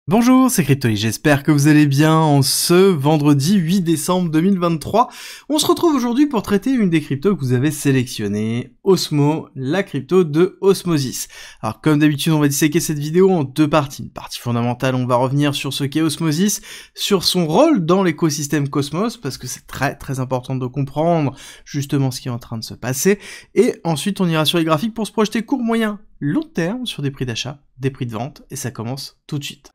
Bonjour, c'est Cryptoly, j'espère que vous allez bien en ce vendredi 8 décembre 2023. On se retrouve aujourd'hui pour traiter une des cryptos que vous avez sélectionnées, Osmo, la crypto de Osmosis. Alors comme d'habitude, on va disséquer cette vidéo en deux parties. Une partie fondamentale, on va revenir sur ce qu'est Osmosis, sur son rôle dans l'écosystème Cosmos, parce que c'est très important de comprendre justement ce qui est en train de se passer. Et ensuite, on ira sur les graphiques pour se projeter court, moyen, long terme sur des prix d'achat, des prix de vente, et ça commence tout de suite.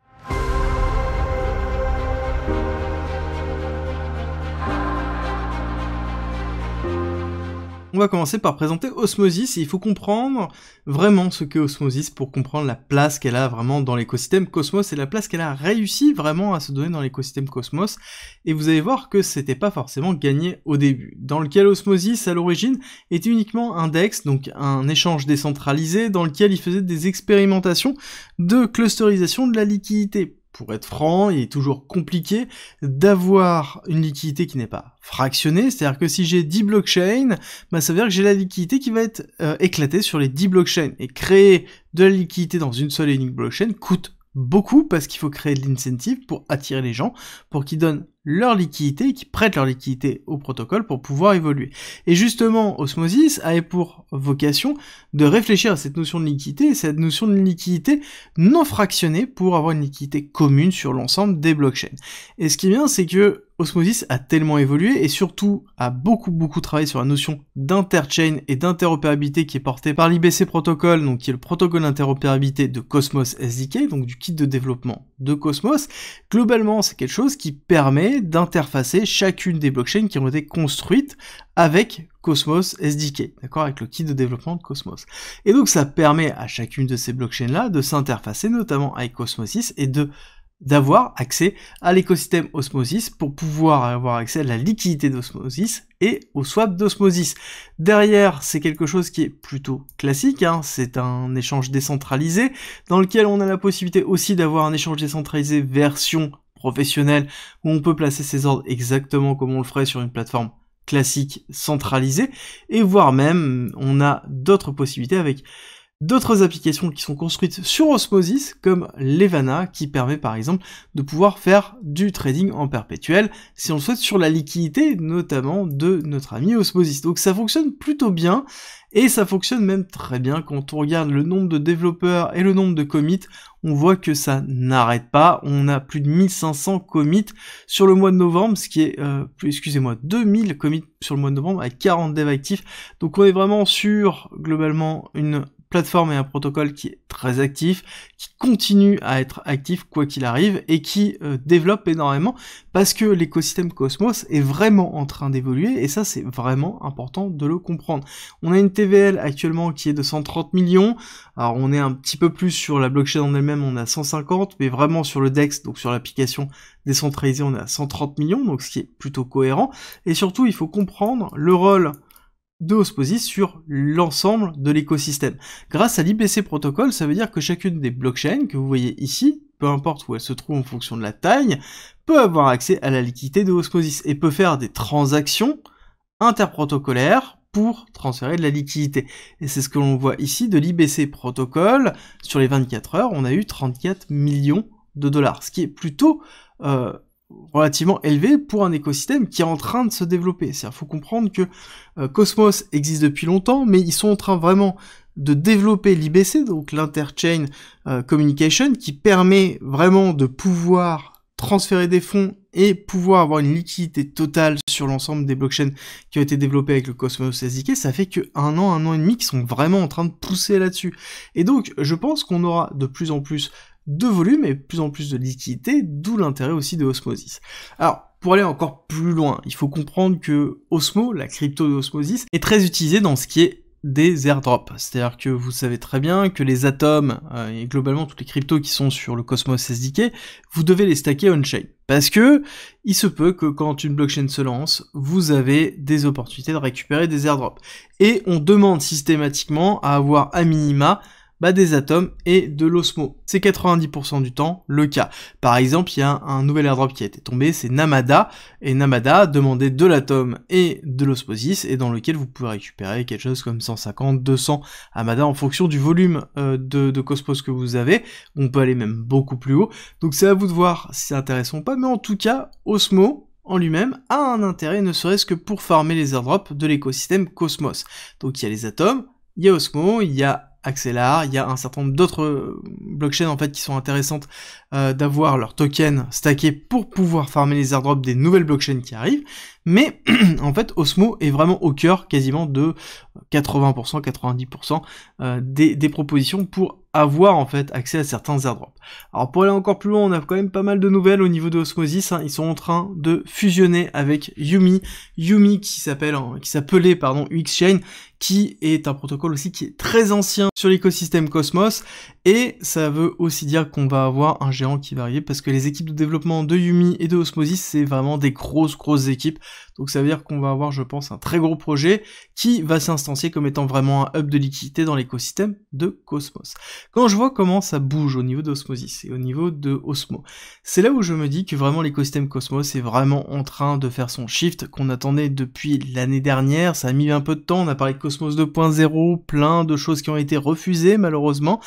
On va commencer par présenter Osmosis, et il faut comprendre vraiment ce qu'est Osmosis pour comprendre la place qu'elle a vraiment dans l'écosystème Cosmos et la place qu'elle a réussi vraiment à se donner dans l'écosystème Cosmos. Et vous allez voir que c'était pas forcément gagné au début, dans lequel Osmosis à l'origine était uniquement un DEX, donc un échange décentralisé dans lequel il faisait des expérimentations de clusterisation de la liquidité. Pour être franc, il est toujours compliqué d'avoir une liquidité qui n'est pas fractionnée, c'est-à-dire que si j'ai 10 blockchains, ça veut dire que j'ai la liquidité qui va être éclatée sur les 10 blockchains. Et créer de la liquidité dans une seule et unique blockchain coûte beaucoup parce qu'il faut créer de l'incentive pour attirer les gens, pour qu'ils donnent leur liquidité, qui prêtent leur liquidité au protocole pour pouvoir évoluer. Et justement, Osmosis avait pour vocation de réfléchir à cette notion de liquidité, et cette notion de liquidité non fractionnée pour avoir une liquidité commune sur l'ensemble des blockchains. Et ce qui est bien, c'est que Osmosis a tellement évolué et surtout a beaucoup travaillé sur la notion d'interchain et d'interopérabilité qui est portée par l'IBC protocol, donc qui est le protocole d'interopérabilité de Cosmos SDK, donc du kit de développement de Cosmos. Globalement, c'est quelque chose qui permet d'interfacer chacune des blockchains qui ont été construites avec Cosmos SDK, d'accord, avec le kit de développement de Cosmos. Et donc ça permet à chacune de ces blockchains-là de s'interfacer notamment avec Osmosis et d'avoir accès à l'écosystème Osmosis pour pouvoir avoir accès à la liquidité d'Osmosis et au swap d'Osmosis. Derrière, c'est quelque chose qui est plutôt classique, c'est un échange décentralisé dans lequel on a la possibilité aussi d'avoir un échange décentralisé version professionnelle où on peut placer ses ordres exactement comme on le ferait sur une plateforme classique centralisée, et voire même on a d'autres possibilités avec d'autres applications qui sont construites sur Osmosis, comme Levana, qui permet par exemple de pouvoir faire du trading en perpétuel, si on le souhaite, sur la liquidité, notamment de notre ami Osmosis. Donc ça fonctionne plutôt bien, et ça fonctionne même très bien quand on regarde le nombre de développeurs et le nombre de commits, on voit que ça n'arrête pas. On a plus de 1500 commits sur le mois de novembre, ce qui est, 2000 commits sur le mois de novembre avec 40 devs actifs. Donc on est vraiment sur, globalement, une plateforme et un protocole qui est très actif, qui continue à être actif quoi qu'il arrive, et qui développe énormément, parce que l'écosystème Cosmos est vraiment en train d'évoluer, et ça c'est vraiment important de le comprendre. On a une TVL actuellement qui est de 130 millions, alors on est un petit peu plus sur la blockchain en elle-même, on est à 150, mais vraiment sur le DEX, donc sur l'application décentralisée, on est à 130 millions, donc ce qui est plutôt cohérent, et surtout il faut comprendre le rôle de Osmosis sur l'ensemble de l'écosystème. Grâce à l'IBC protocol, ça veut dire que chacune des blockchains que vous voyez ici, peu importe où elle se trouve en fonction de la taille, peut avoir accès à la liquidité de Osmosis et peut faire des transactions interprotocolaires pour transférer de la liquidité. Et c'est ce que l'on voit ici de l'IBC protocol. Sur les 24 heures, on a eu 34 millions de dollars, ce qui est plutôt relativement élevé pour un écosystème qui est en train de se développer. Il faut comprendre que Cosmos existe depuis longtemps, mais ils sont en train vraiment de développer l'IBC, donc l'Interchain Communication, qui permet vraiment de pouvoir transférer des fonds et pouvoir avoir une liquidité totale sur l'ensemble des blockchains qui ont été développées avec le Cosmos SDK. Ça fait que un an et demi qu'ils sont vraiment en train de pousser là-dessus. Et donc, je pense qu'on aura de plus en plus de volume et de plus en plus de liquidité, d'où l'intérêt aussi de Osmosis. Alors, pour aller encore plus loin, il faut comprendre que Osmo, la crypto de Osmosis, est très utilisée dans ce qui est des airdrops. C'est-à-dire que vous savez très bien que les atomes, et globalement toutes les cryptos qui sont sur le Cosmos SDK, vous devez les stacker on-chain. Parce que, il se peut que quand une blockchain se lance, vous avez des opportunités de récupérer des airdrops. Et on demande systématiquement à avoir à minima des atomes et de l'Osmo. C'est 90% du temps le cas. Par exemple, il y a un nouvel airdrop qui a été tombé, c'est Namada, et Namada demandait de l'atome et de l'osmosis, et dans lequel vous pouvez récupérer quelque chose comme 150, 200 Amada en fonction du volume de Cosmos que vous avez. On peut aller même beaucoup plus haut, donc c'est à vous de voir si c'est intéressant ou pas, mais en tout cas, Osmo, en lui-même, a un intérêt, ne serait-ce que pour farmer les airdrops de l'écosystème Cosmos. Donc il y a les atomes, il y a Osmo, il y a Axelar, il y a un certain nombre d'autres blockchains en fait qui sont intéressantes d'avoir leurs tokens stackés pour pouvoir farmer les airdrops des nouvelles blockchains qui arrivent, mais en fait Osmo est vraiment au cœur quasiment de 80%, 90% des propositions pour avoir en fait accès à certains airdrops. Alors pour aller encore plus loin, on a quand même pas mal de nouvelles au niveau de Osmosis, hein. Ils sont en train de fusionner avec Yumi qui s'appelait UXChain, qui est un protocole aussi qui est très ancien sur l'écosystème Cosmos, et ça veut aussi dire qu'on va avoir un géant qui va arriver, parce que les équipes de développement de Yumi et de Osmosis, c'est vraiment des grosses équipes, donc ça veut dire qu'on va avoir, je pense, un très gros projet qui va s'instancier comme étant vraiment un hub de liquidité dans l'écosystème de Cosmos. Quand je vois comment ça bouge au niveau d'Osmosis et au niveau de Osmo, c'est là où je me dis que vraiment l'écosystème Cosmos est vraiment en train de faire son shift qu'on attendait depuis l'année dernière. Ça a mis un peu de temps, on a parlé de Cosmos 2.0, plein de choses qui ont été refusées malheureusement,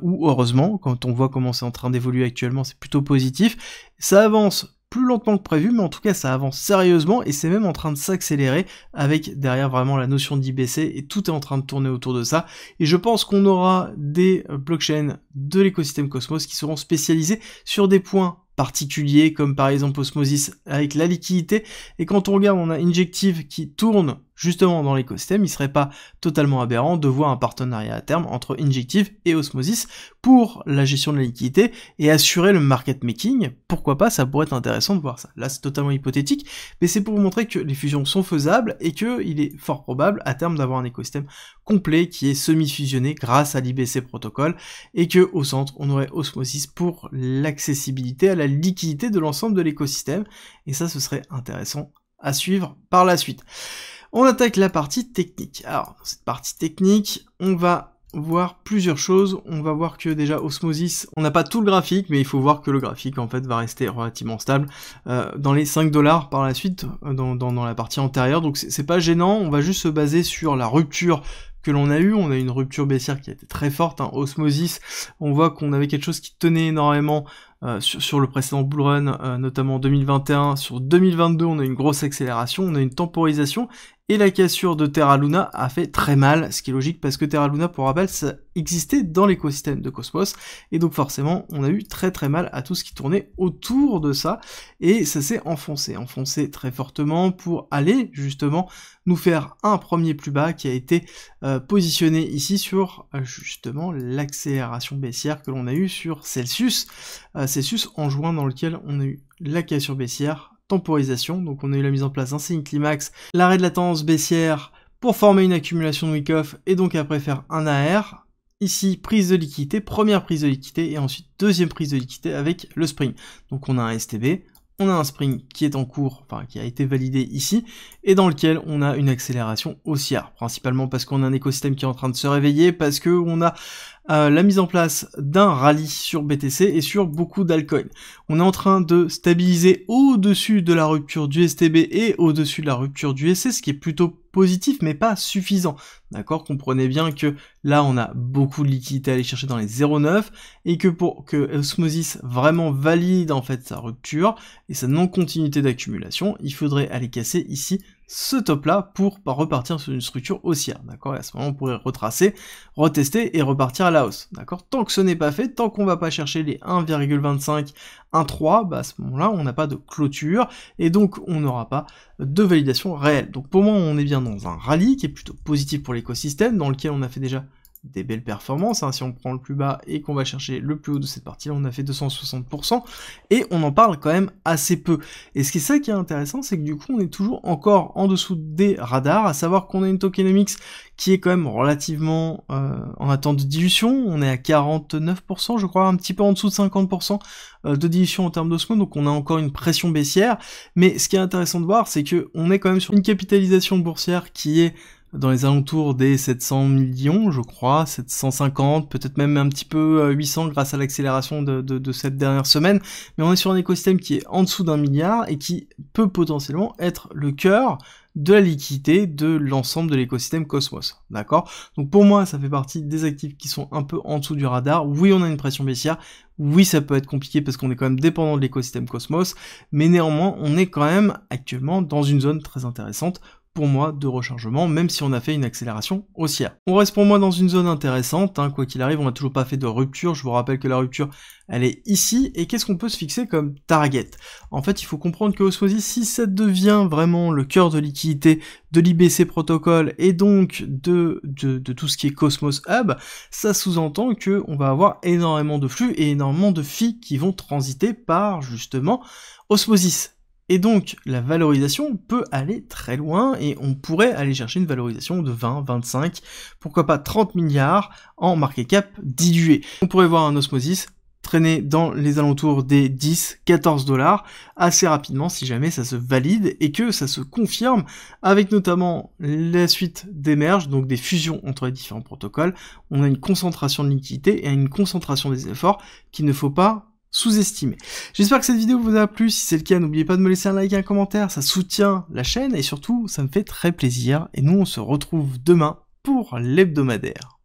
ou heureusement, quand on voit comment c'est en train d'évoluer actuellement, c'est plutôt positif. Ça avance plus lentement que prévu, mais en tout cas ça avance sérieusement, et c'est même en train de s'accélérer avec derrière vraiment la notion d'IBC, et tout est en train de tourner autour de ça, et je pense qu'on aura des blockchains de l'écosystème Cosmos qui seront spécialisés sur des points particuliers, comme par exemple Osmosis avec la liquidité, et quand on regarde, on a Injective qui tourne justement dans l'écosystème, il serait pas totalement aberrant de voir un partenariat à terme entre Injective et Osmosis pour la gestion de la liquidité et assurer le market making. Pourquoi pas, ça pourrait être intéressant de voir ça. Là, c'est totalement hypothétique, mais c'est pour vous montrer que les fusions sont faisables et qu'il est fort probable à terme d'avoir un écosystème complet qui est semi-fusionné grâce à l'IBC protocole, et que au centre, on aurait Osmosis pour l'accessibilité à la liquidité de l'ensemble de l'écosystème, et ça, ce serait intéressant à suivre par la suite. On attaque la partie technique. Alors, dans cette partie technique, on va voir plusieurs choses. On va voir que déjà Osmosis, on n'a pas tout le graphique, mais il faut voir que le graphique en fait va rester relativement stable dans les 5 $ par la suite, dans la partie antérieure, donc c'est pas gênant. On va juste se baser sur la rupture que l'on a eu. On a une rupture baissière qui a été très forte, hein. Osmosis, on voit qu'on avait quelque chose qui tenait énormément sur le précédent bull run, notamment en 2021. Sur 2022, on a une grosse accélération, on a une temporisation, et la cassure de Terra Luna a fait très mal, ce qui est logique parce que Terra Luna, pour rappel, ça existait dans l'écosystème de Cosmos, et donc forcément, on a eu très mal à tout ce qui tournait autour de ça, et ça s'est enfoncé très fortement pour aller justement nous faire un premier plus bas qui a été positionné ici sur justement l'accélération baissière que l'on a eu sur Celsius en juin, dans lequel on a eu la cassure baissière, temporisation, donc on a eu la mise en place d'un signe climax, l'arrêt de la tendance baissière pour former une accumulation de wick-off, et donc après faire un AR, ici prise de liquidité, première prise de liquidité, et ensuite deuxième prise de liquidité avec le spring. Donc on a un STB, on a un spring qui est en cours, enfin qui a été validé ici, et dans lequel on a une accélération haussière, principalement parce qu'on a un écosystème qui est en train de se réveiller, parce que on a la mise en place d'un rallye sur BTC et sur beaucoup d'altcoins. On est en train de stabiliser au-dessus de la rupture du STB et au-dessus de la rupture du SC, ce qui est plutôt positif mais pas suffisant. D'accord, comprenez bien que là on a beaucoup de liquidité à aller chercher dans les 0,9, et que pour que Osmosis vraiment valide en fait sa rupture et sa non-continuité d'accumulation, il faudrait aller casser ici ce top là pour repartir sur une structure haussière, d'accord, et à ce moment on pourrait retracer, retester et repartir à la hausse, d'accord. Tant que ce n'est pas fait, tant qu'on va pas chercher les 1,25, 1,3, bah à ce moment-là on n'a pas de clôture, et donc on n'aura pas de validation réelle. Donc pour moi on est bien dans un rallye qui est plutôt positif pour l'écosystème, dans lequel on a fait déjà des belles performances, hein. Si on prend le plus bas et qu'on va chercher le plus haut de cette partie-là, on a fait 260%, et on en parle quand même assez peu. Et ce qui est ça qui est intéressant, c'est que du coup, on est toujours encore en dessous des radars, à savoir qu'on a une tokenomics qui est quand même relativement en attente de dilution. On est à 49%, je crois, un petit peu en dessous de 50% de dilution en termes d'Osmo, donc on a encore une pression baissière. Mais ce qui est intéressant de voir, c'est que on est quand même sur une capitalisation boursière qui est dans les alentours des 700 millions, je crois, 750, peut-être même un petit peu 800 grâce à l'accélération de cette dernière semaine, mais on est sur un écosystème qui est en dessous d'1 milliard et qui peut potentiellement être le cœur de la liquidité de l'ensemble de l'écosystème Cosmos, d'accord? Donc pour moi, ça fait partie des actifs qui sont un peu en dessous du radar. Oui, on a une pression baissière, oui, ça peut être compliqué parce qu'on est quand même dépendant de l'écosystème Cosmos, mais néanmoins, on est quand même actuellement dans une zone très intéressante pour moi de rechargement, même si on a fait une accélération haussière. On reste pour moi dans une zone intéressante, hein, quoi qu'il arrive, on n'a toujours pas fait de rupture, je vous rappelle que la rupture, elle est ici, et qu'est-ce qu'on peut se fixer comme target? En fait, il faut comprendre que Osmosis, si ça devient vraiment le cœur de liquidité de l'IBC protocole, et donc de tout ce qui est Cosmos Hub, ça sous-entend que on va avoir énormément de flux et énormément de filles qui vont transiter par, justement, Osmosis. Et donc, la valorisation peut aller très loin, et on pourrait aller chercher une valorisation de 20, 25, pourquoi pas 30 milliards en market cap dilué. On pourrait voir un Osmosis traîner dans les alentours des 10, 14 dollars assez rapidement si jamais ça se valide et que ça se confirme avec notamment la suite des merges, donc des fusions entre les différents protocoles. On a une concentration de liquidité et une concentration des efforts qu'il ne faut pas sous-estimé. J'espère que cette vidéo vous a plu, si c'est le cas, n'oubliez pas de me laisser un like et un commentaire, ça soutient la chaîne et surtout, ça me fait très plaisir. Et nous, on se retrouve demain pour l'hebdomadaire.